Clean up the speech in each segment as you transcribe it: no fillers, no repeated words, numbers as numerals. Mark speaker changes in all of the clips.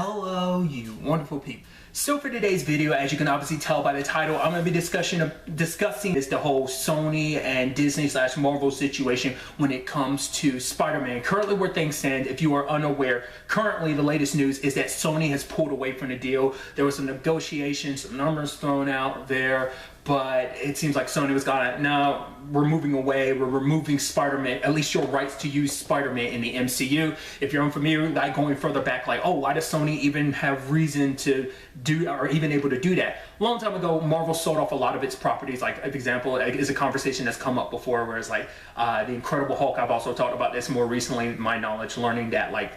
Speaker 1: Hello, you wonderful people. So for today's video, as you can obviously tell by the title, I'm going to be discussing the whole Sony and Disney / Marvel situation when it comes to Spider-Man. Currently where things stand, if you are unaware, currently the latest news is that Sony has pulled away from the deal. There was some negotiations, some numbers thrown out there, but it seems like Sony was gonna, no, we're moving away, we're removing Spider-Man, at least your rights to use Spider-Man in the MCU. If you're unfamiliar, like going further back, like, oh, why does Sony even have reason to do, or even able to do that? A long time ago, Marvel sold off a lot of its properties. Like, an example is a conversation that's come up before, where it's like, the Incredible Hulk, I've also talked about this more recently, my knowledge, learning that, like,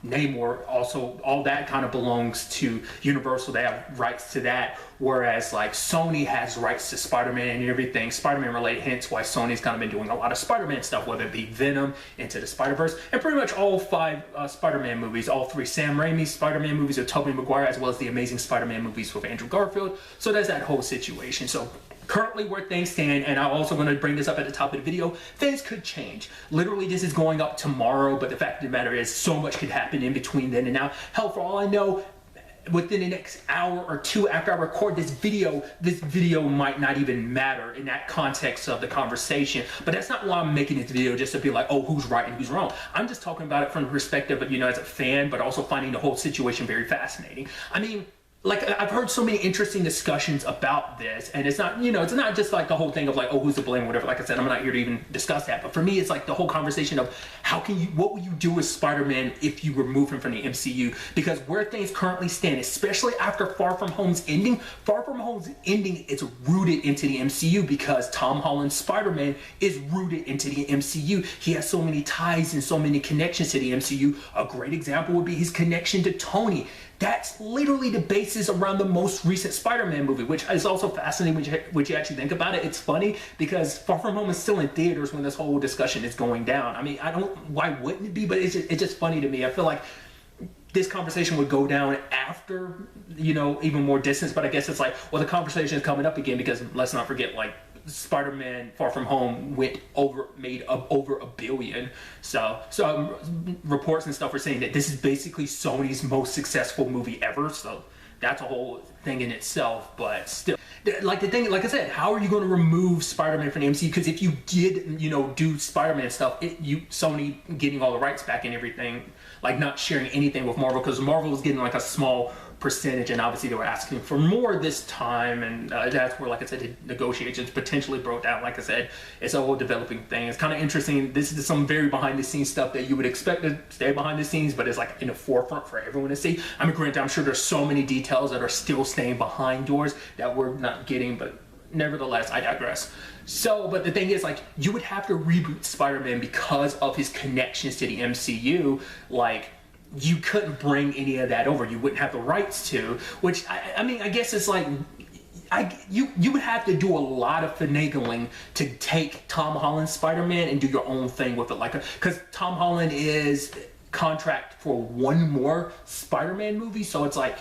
Speaker 1: Namor, also all that kind of belongs to Universal. They have rights to that, whereas like Sony has rights to Spider-Man and everything Spider-Man related, hence why Sony's kind of been doing a lot of Spider-Man stuff, whether it be Venom, Into the Spider-Verse, and pretty much all 5 Spider-Man movies, all 3 Sam Raimi Spider-Man movies with Tobey Maguire, as well as the Amazing Spider-Man movies with Andrew Garfield. So there's that whole situation. So currently where things stand, and I'm also going to bring this up at the top of the video, things could change. Literally, this is going up tomorrow, but the fact of the matter is so much could happen in between then and now. Hell, for all I know, within the next hour or 2 after I record this video might not even matter in that context of the conversation. But that's not why I'm making this video, just to be like, oh, who's right and who's wrong. I'm just talking about it from the perspective of, you know, as a fan, but also finding the whole situation very fascinating. I mean, like, I've heard so many interesting discussions about this, and it's not, you know, it's not just like the whole thing of like, oh, who's to blame, whatever. Like I said, I'm not here to even discuss that, but for me, it's like the whole conversation of what will you do with Spider-Man if you remove him from the MCU? Because where things currently stand, especially after Far From Home's ending is rooted into the MCU, because Tom Holland's Spider-Man is rooted into the MCU. He has so many ties and so many connections to the MCU. A great example would be his connection to Tony. That's literally the basis around the most recent Spider-Man movie, which is also fascinating when you actually think about it. It's funny because Far From Home is still in theaters when this whole discussion is going down. I mean, why wouldn't it be? But it's just funny to me. I feel like this conversation would go down after, you know, even more distance, but I guess it's like, well, the conversation is coming up again because let's not forget, like, Spider-Man Far From Home made over $1 billion. So reports and stuff are saying that this is basically Sony's most successful movie ever. So that's a whole thing in itself, but still, like, the thing, like I said, how are you going to remove Spider-Man from the MCU? Because if you did, you know, do Spider-Man stuff, Sony getting all the rights back and everything, like not sharing anything with Marvel, because Marvel was getting like a small percentage, and obviously they were asking for more this time, and that's where, like I said, the negotiations potentially broke down. Like I said, it's a whole developing thing. It's kind of interesting. This is some very behind the scenes stuff that you would expect to stay behind the scenes, but it's like in the forefront for everyone to see. I mean, granted, I'm sure there's so many details that are still staying behind doors that we're not getting, but nevertheless, I digress. So, but the thing is, like, you would have to reboot Spider-Man because of his connections to the MCU. Like, you couldn't bring any of that over. You wouldn't have the rights to, which, I mean, I guess it's like, you would have to do a lot of finagling to take Tom Holland's Spider-Man and do your own thing with it. Like, because Tom Holland is contract for 1 more Spider-Man movie, so it's like,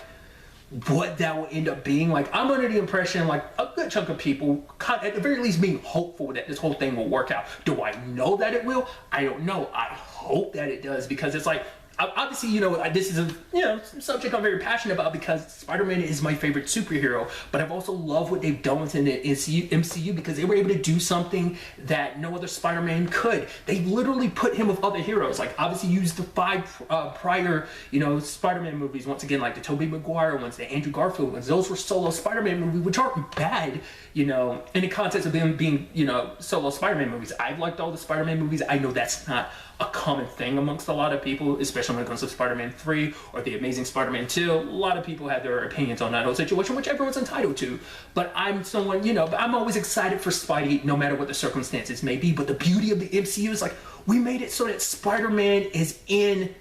Speaker 1: what that will end up being. Like, I'm under the impression, like, a good chunk of people, at the very least, being hopeful that this whole thing will work out. Do I know that it will? I don't know. I hope that it does, because it's like, obviously, you know, this is a, you know, subject I'm very passionate about, because Spider-Man is my favorite superhero, but I've also loved what they've done within the MCU, because they were able to do something that no other Spider-Man could. They literally put him with other heroes, like, obviously used the 5 prior, you know, Spider-Man movies, once again, like the Tobey Maguire ones, the Andrew Garfield ones. Those were solo Spider-Man movies, which aren't bad, you know, in the context of them being, you know, solo Spider-Man movies. I've liked all the Spider-Man movies. I know that's not a common thing amongst a lot of people, especially when it comes to Spider-Man 3 or the Amazing Spider-Man 2. A lot of people have their opinions on that whole situation, which everyone's entitled to. But I'm someone, you know, I'm always excited for Spidey, no matter what the circumstances may be. But the beauty of the MCU is, like, we made it so that Spider-Man is in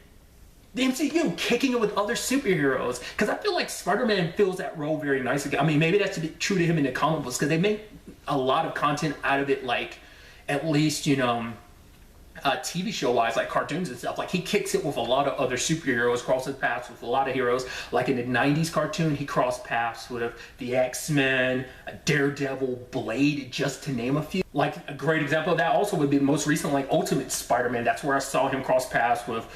Speaker 1: the MCU, kicking it with other superheroes. Because I feel like Spider-Man fills that role very nicely. I mean, maybe that's true to him in the comic books, because they make a lot of content out of it, like, at least, you know, TV show wise, like cartoons and stuff. Like he kicks it with a lot of other superheroes, crosses paths with a lot of heroes. Like in the 90s cartoon, he crossed paths with the X-Men, Daredevil, Blade, just to name a few. Like a great example of that also would be the most recent, like Ultimate Spider-Man. That's where I saw him cross paths with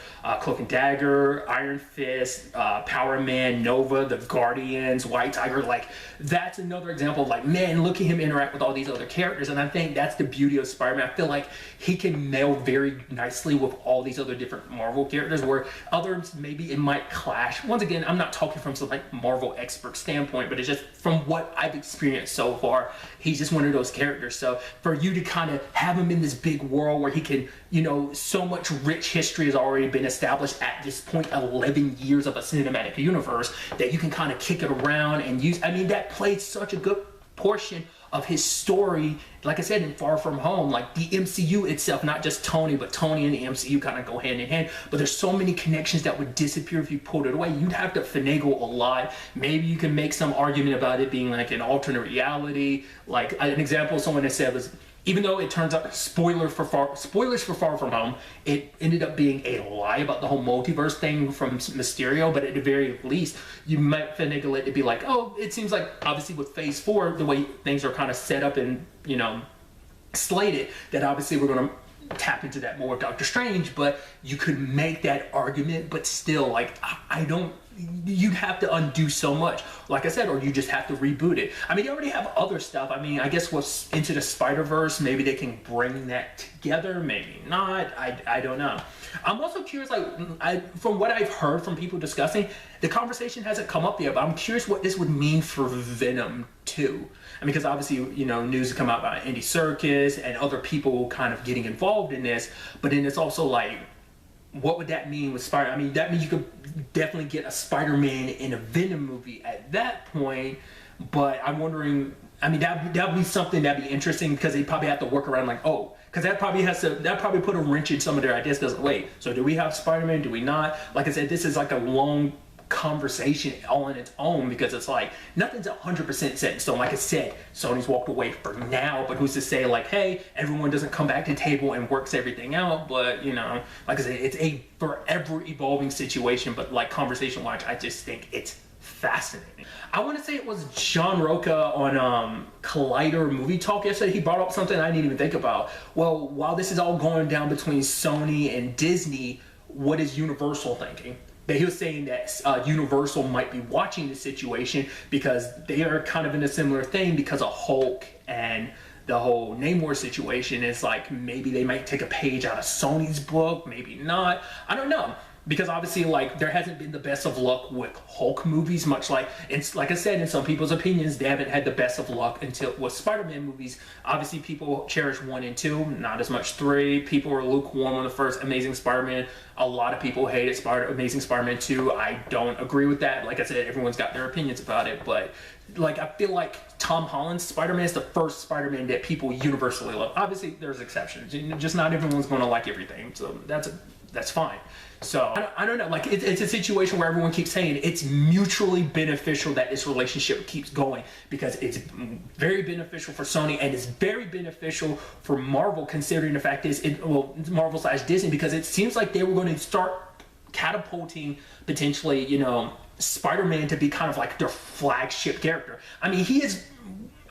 Speaker 1: Cloak and Dagger, Iron Fist, Power Man, Nova, the Guardians, White Tiger. Like that's another example of like, man, look at him interact with all these other characters. And I think that's the beauty of Spider-Man. I feel like he can meld very nicely with all these other different Marvel characters, where others maybe it might clash. Once again, I'm not talking from some like Marvel expert standpoint, but it's just from what I've experienced so far. He's just one of those characters. So for you to kind of have him in this big world where he can, you know, so much rich history has already been established at this point, 11 years of a cinematic universe, that you can kind of kick it around and use. I mean, that played such a good portion of his story, like I said, in Far From Home. Like the MCU itself, not just Tony, but Tony and the MCU kind of go hand in hand. But there's so many connections that would disappear if you pulled it away. You'd have to finagle a lot. Maybe you can make some argument about it being like an alternate reality. Like an example someone has said was, even though it turns out, spoilers for Far From Home, it ended up being a lie about the whole multiverse thing from Mysterio, but at the very least, you might finagle it to be like, oh, it seems like, obviously with Phase 4, the way things are kind of set up and, you know, slated, that obviously we're going to tap into that more with Doctor Strange, but you could make that argument, but still, like, I don't, you'd have to undo so much, like I said, or you just have to reboot it. I mean, you already have other stuff. I mean, I guess what's Into the Spider-Verse, maybe they can bring that together, maybe not. I don't know. I'm also curious, like, from what I've heard from people discussing, the conversation hasn't come up yet, but I'm curious what this would mean for Venom 2. I mean, because obviously, you know, news has come out about Andy Serkis and other people kind of getting involved in this, but then it's also like, what would that mean with Spider? I mean, that means you could definitely get a Spider-Man in a Venom movie at that point, but I'm wondering, I mean, that would be something that'd be interesting, because they probably have to work around like, oh, because that probably put a wrench in some of their ideas. Doesn't wait. So do we have Spider-Man? Do we not? Like I said, this is like a long conversation all on its own, because it's like nothing's 100% set in stone. Like I said, Sony's walked away for now, but who's to say like, hey, everyone doesn't come back to the table and works everything out. But you know, like I said, it's a forever evolving situation, but like conversation wise, I just think it's fascinating. I want to say it was John Roca on Collider Movie Talk yesterday. He brought up something I didn't even think about. Well, while this is all going down between Sony and Disney, what is Universal thinking? That he was saying that Universal might be watching the situation, because they are kind of in a similar thing because of Hulk and the whole Namor situation. It's like maybe they might take a page out of Sony's book, maybe not. I don't know. Because obviously, like, there hasn't been the best of luck with Hulk movies, much like, it's like I said, in some people's opinions, they haven't had the best of luck until with Spider-Man movies. Obviously, people cherish 1 and 2, not as much 3. People were lukewarm on the first Amazing Spider-Man. A lot of people hated Amazing Spider-Man 2. I don't agree with that. Like I said, everyone's got their opinions about it, but like, I feel like Tom Holland's Spider-Man is the first Spider-Man that people universally love. Obviously, there's exceptions. Just not everyone's going to like everything, so that's fine. So I don't know, like it's a situation where everyone keeps saying it's mutually beneficial that this relationship keeps going, because it's very beneficial for Sony and it's very beneficial for Marvel, considering the fact is, Marvel / Disney, because it seems like they were going to start catapulting potentially, you know, Spider-Man to be kind of like their flagship character. I mean, he is,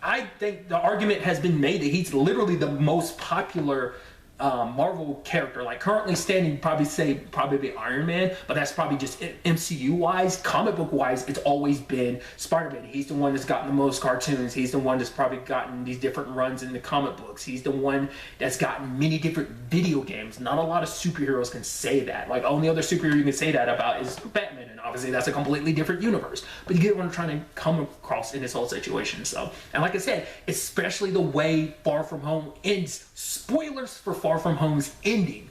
Speaker 1: I think the argument has been made that he's literally the most popular Marvel character. Like currently standing, probably Iron Man, but that's probably just MCU wise. Comic book wise, it's always been Spider-Man. He's the one that's gotten the most cartoons. He's the one that's probably gotten these different runs in the comic books. He's the one that's gotten many different video games. Not a lot of superheroes can say that. Like only other superhero you can say that about is Batman, and obviously that's a completely different universe. But you get what I'm trying to come across in this whole situation. So, and like I said, especially the way Far From Home ends. Spoilers for Far From Home's ending.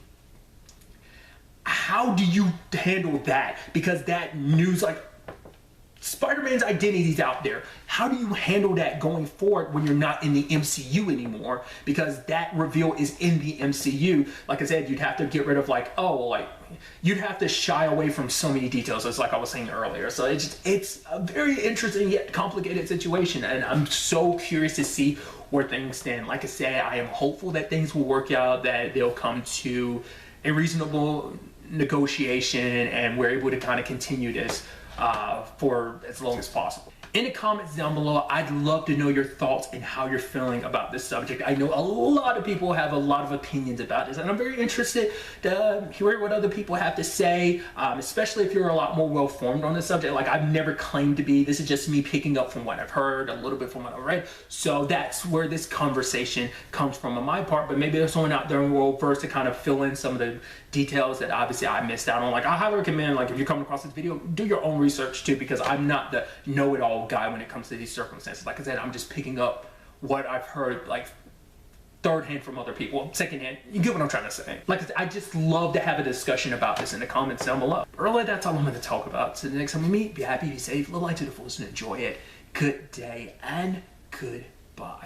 Speaker 1: How do you handle that? Because that news, like, Spider-Man's identity is out there. How do you handle that going forward when you're not in the MCU anymore? Because that reveal is in the MCU. Like I said, you'd have to get rid of you'd have to shy away from so many details. It's like I was saying earlier. So it's a very interesting yet complicated situation, and I'm so curious to see where things stand. Like I said, I am hopeful that things will work out, that they'll come to a reasonable negotiation, and we're able to kind of continue this for as long as possible. In the comments down below, I'd love to know your thoughts and how you're feeling about this subject. I know a lot of people have a lot of opinions about this, and I'm very interested to hear what other people have to say, especially if you're a lot more well-formed on the subject. Like, I've never claimed to be. This is just me picking up from what I've heard, a little bit from what I've read. So that's where this conversation comes from on my part, but maybe there's someone out there in the world first to kind of fill in some of the details that obviously I missed out on. Like, I highly recommend, like, if you're coming across this video, do your own research too, because I'm not the know-it-all guy when it comes to these circumstances. Like I said, I'm just picking up what I've heard, like, third hand from other people, second hand. You get what I'm trying to say. Like I said, I just love to have a discussion about this in the comments down below. Earlier, that's all I'm going to talk about. So the next time we meet, be happy, be safe, live life to the fullest, and enjoy it. Good day and goodbye.